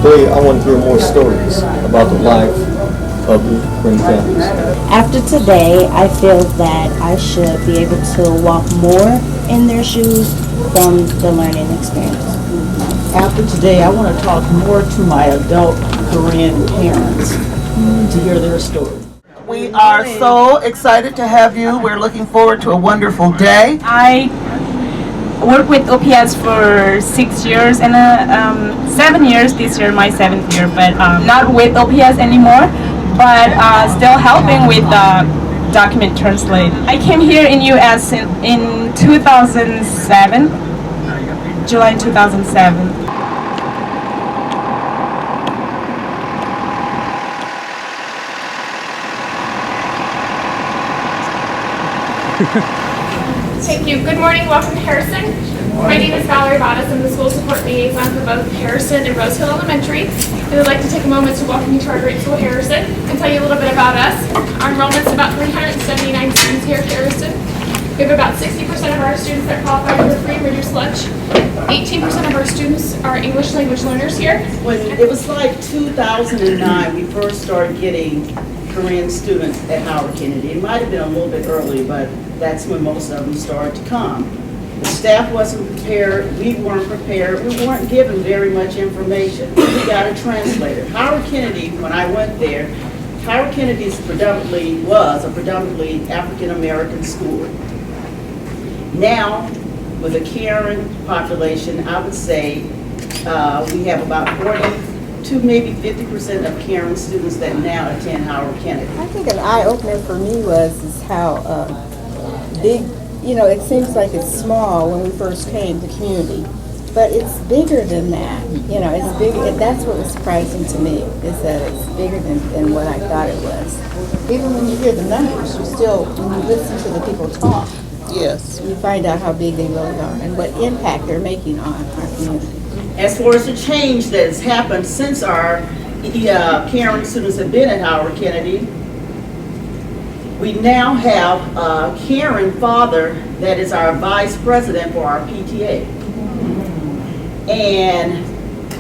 today I want to hear more stories about the life of the Korean families. After today, I feel that I should be able to walk more in their shoes from the learning experience. After today, I want to talk more to my adult Korean parents to hear their story. We are so excited to have you. We're looking forward to a wonderful day. I worked with OPS for 6 years and 7 years. This year, my 7th year, but not with OPS anymore, but still helping with document translate. I came here in US in 2007, July 2007. Thank you. Good morning. Welcome to Harrison. My name is Valerie Vadas. I'm the school support liaison for both Harrison and Rose Hill Elementary. We would like to take a moment to welcome you to our great school, Harrison, and tell you a little bit about us. Our enrollment's about 379 students here at Harrison. We have about 60% of our students that qualify for free and reduced lunch. 18% of our students are English language learners here. When it was like 2009, we first started getting Korean students at Howard Kennedy. It might have been a little bit early, but that's when most of them started to come. The staff wasn't prepared, we weren't prepared, we weren't given very much information. We got a translator. Howard Kennedy, when I went there, Howard Kennedy was a predominantly African American school. Now, with a Karen population, I would say we have about 40 to maybe 50% of Karen students that now attend Howard Kennedy. I think an eye-opener for me is how big, it seems like it's small when we first came, the community, but it's bigger than that. It's big. That's what was surprising to me, is that it's bigger than what I thought it was. Even when you hear the numbers, when you listen to the people talk, Yes. you find out how big they really are and what impact they're making on our community. As far as the change that has happened since our Karen students have been at Howard Kennedy, we now have a Karen father that is our vice president for our PTA. And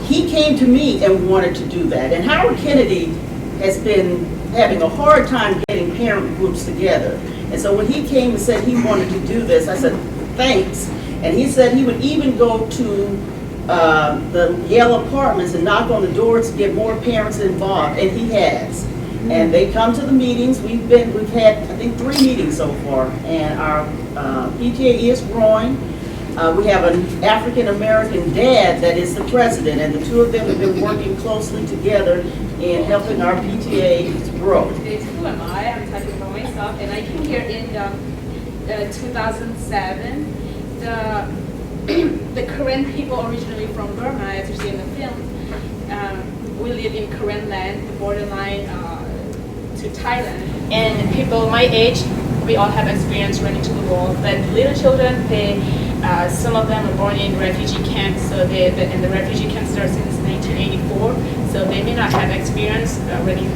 he came to me and wanted to do that. And Howard Kennedy has been having a hard time getting parent groups together. And so when he came and said he wanted to do this, I said, thanks. And he said he would even go to the Yale apartments and knock on the doors to get more parents involved, and he has. And they come to the meetings. We've had, I think, 3 meetings so far, and our PTA is growing. We have an African American dad that is the president, and the two of them have been working closely together in helping our PTA grow. Who am I? I'm talking about myself, and I came here in 2007. The Korean people originally from Burma, as you see in the film, we live in Korean land, the borderline to Thailand. And people my age, we all have experience running to the wall. But little children, some of them are born in refugee camps, so and the refugee camps start since 1984, so they may not have experience running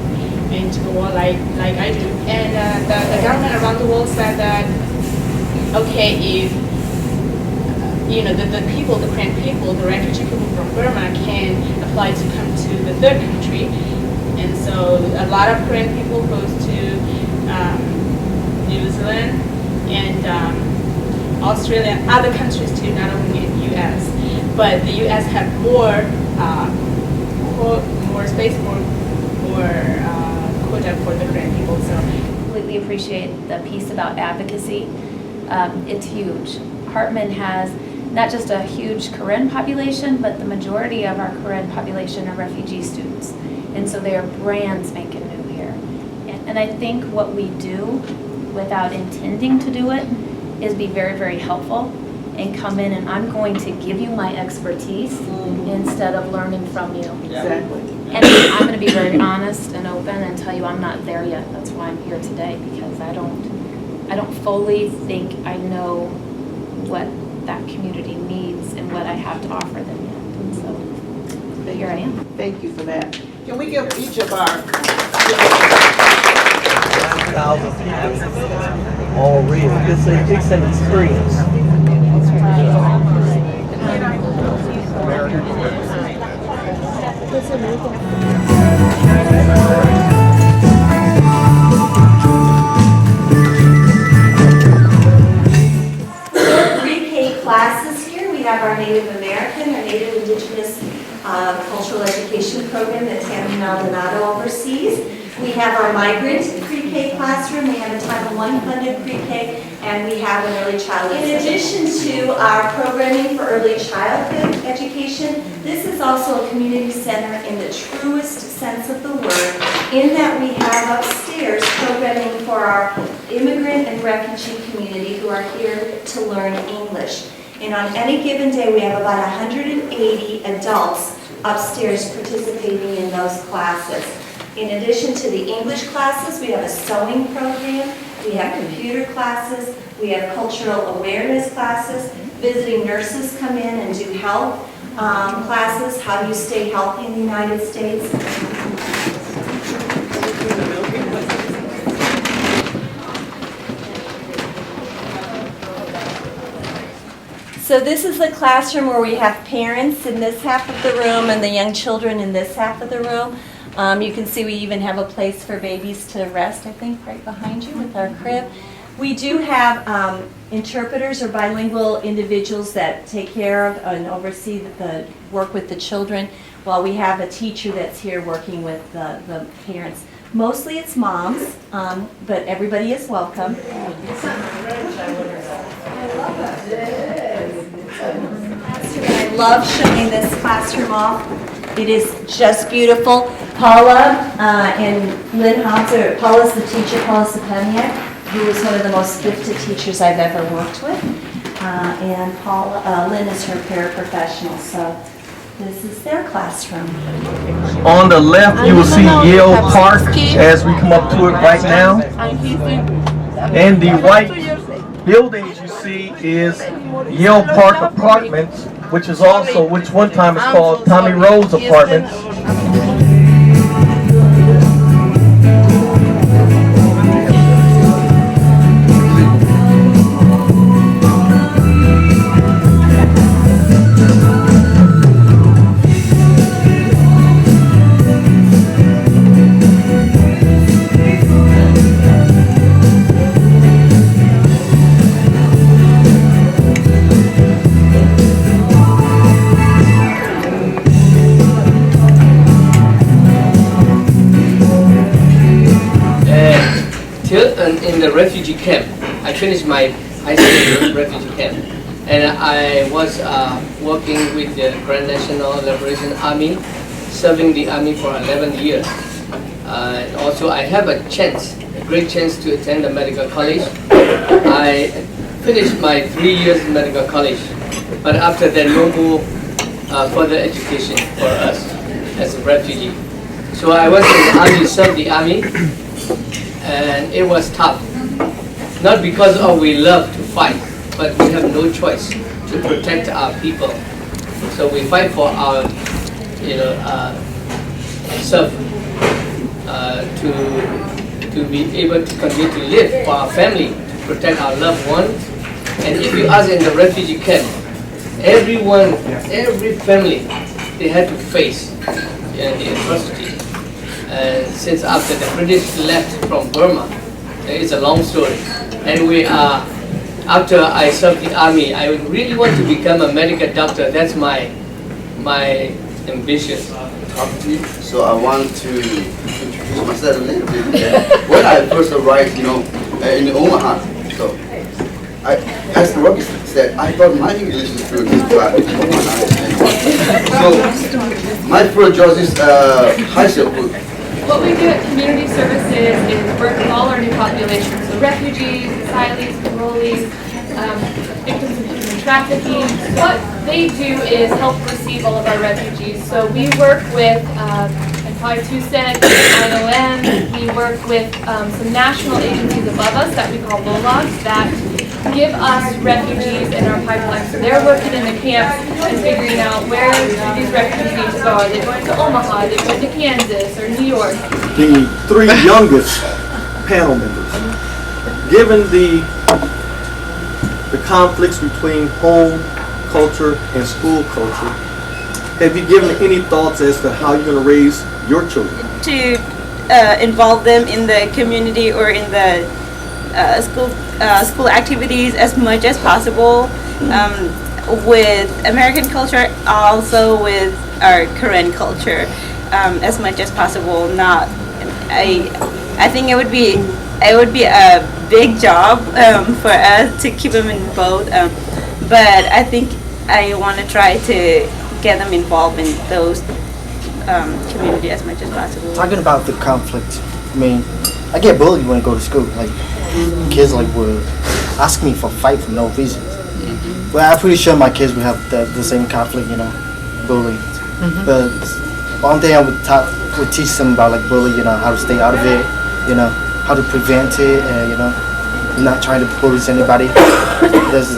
into the wall like I do. And the government around the world said that, okay, if the people, the Korean people, the refugee people from Burma can apply to come to the third country. And so a lot of Korean people goes to New Zealand and Australia and other countries too, not only in US. But the US have more space, more quota for the Korean people. So completely appreciate the piece about advocacy. It's huge. Hartman has not just a huge Korean population, but the majority of our Korean population are refugee students. And so they are brand spanking new here. And I think what we do, without intending to do it, is be very, very helpful and come in and I'm going to give you my expertise instead of learning from you. Exactly. And I'm going to be very honest and open and tell you I'm not there yet. That's why I'm here today, because I don't fully think I know what that community needs and what I have to offer them yet. And so, but here I am. Thank you for that. Can we give each of our 9,000 people all real? It's an experience. Pre-K classes here. We have our Native American, our Native Indigenous Cultural Education Program that Tammy Maldonado oversees. We have our migrant pre-K classroom. We have a Title I funded pre-K, and we have an early childhood. In addition to our programming for early childhood education, this is also a community center in the truest sense of the word, in that we have upstairs programming for our immigrant and refugee community who are here to learn English. And on any given day, we have about 180 adults upstairs participating in those classes. In addition to the English classes, we have a sewing program, we have computer classes, we have cultural awareness classes, visiting nurses come in and do health classes, how do you stay healthy in the United States. So this is the classroom where we have parents in this half of the room and the young children in this half of the room. You can see we even have a place for babies to rest, I think, right behind you with our crib. We do have interpreters or bilingual individuals that take care of and oversee the work with the children, while we have a teacher that's here working with the parents. Mostly it's moms, but everybody is welcome. I love showing this classroom off. It is just beautiful. Paula and Lynn Hobbs, Paula's the teacher, Paula Sapaniak, who is one of the most gifted teachers I've ever worked with. And Lynn is her paraprofessional, so this is their classroom. On the left, you will see Yale Park as we come up to it right now. And the white buildings you see is Yale Park Apartments, which one time is called Tommy Rose Apartments. In the refugee camp. I finished my high school refugee camp, and I was working with the Grand National Liberation Army, serving the army for 11 years. Also, I have a great chance to attend the medical college. I finished my 3 years in medical college, but after that, no more further education for us as a refugee. So I went to the army, served the army, and it was tough. Not because we love to fight, but we have no choice to protect our people. So we fight for our, self, to be able to continue to live for our family, to protect our loved ones. And if you ask in the refugee camp, every family, they had to face the atrocity. And since after the British left from Burma, it's a long story. And after I served the army, I really want to become a medical doctor. That's my ambition. So I want to introduce myself a little bit. When I first arrived, in Omaha, so as the Rocky said, I thought my English is good, but so my first job is high school. What we do at Community Services is work with all our new populations, so refugees, asylees, parolees, victims of human trafficking. What they do is help receive all of our refugees. So we work with, like Probably said, IOM, we work with some national agencies above us that we call LOLOGs that give us refugees in our pipeline. So they're working in the camps and figuring out where these refugees need to go. Are they going to Omaha? Are they going to Kansas or New York? The three youngest panel members, given the conflicts between home culture and school culture, have you given any thoughts as to how you're going to raise your children? To involve them in the community or in the school activities as much as possible, with American culture, also with our Korean culture, as much as possible. I think it would be a big job for us to keep them in both, but I think I want to try to get them involved in those community as much as possible. Talking about the conflict, I mean, I get bullied when I go to school. Like, kids will ask me for fight for no reason. But I'm pretty sure my kids would have the same conflict, bullying. But one thing I would teach them about like bullying, how to stay out of it, how to prevent it, and not trying to bully anybody. There's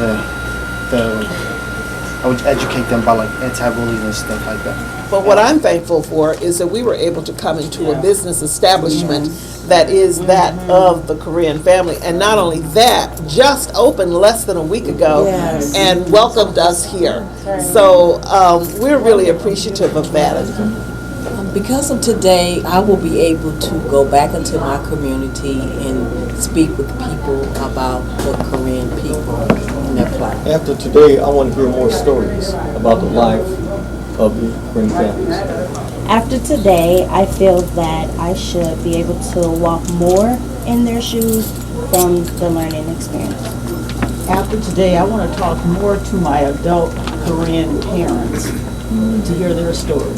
I would educate them about like anti-bullying and stuff like that. But what I'm thankful for is that we were able to come into a business establishment that is that of the Korean family. And not only that, just opened less than a week ago and welcomed us here. So we're really appreciative of that. Because of today, I will be able to go back into my community and speak with people about the Korean people and their plight. After today, I want to hear more stories about the life of the Korean families. After today, I feel that I should be able to walk more in their shoes from the learning experience. After today, I want to talk more to my adult Korean parents to hear their story.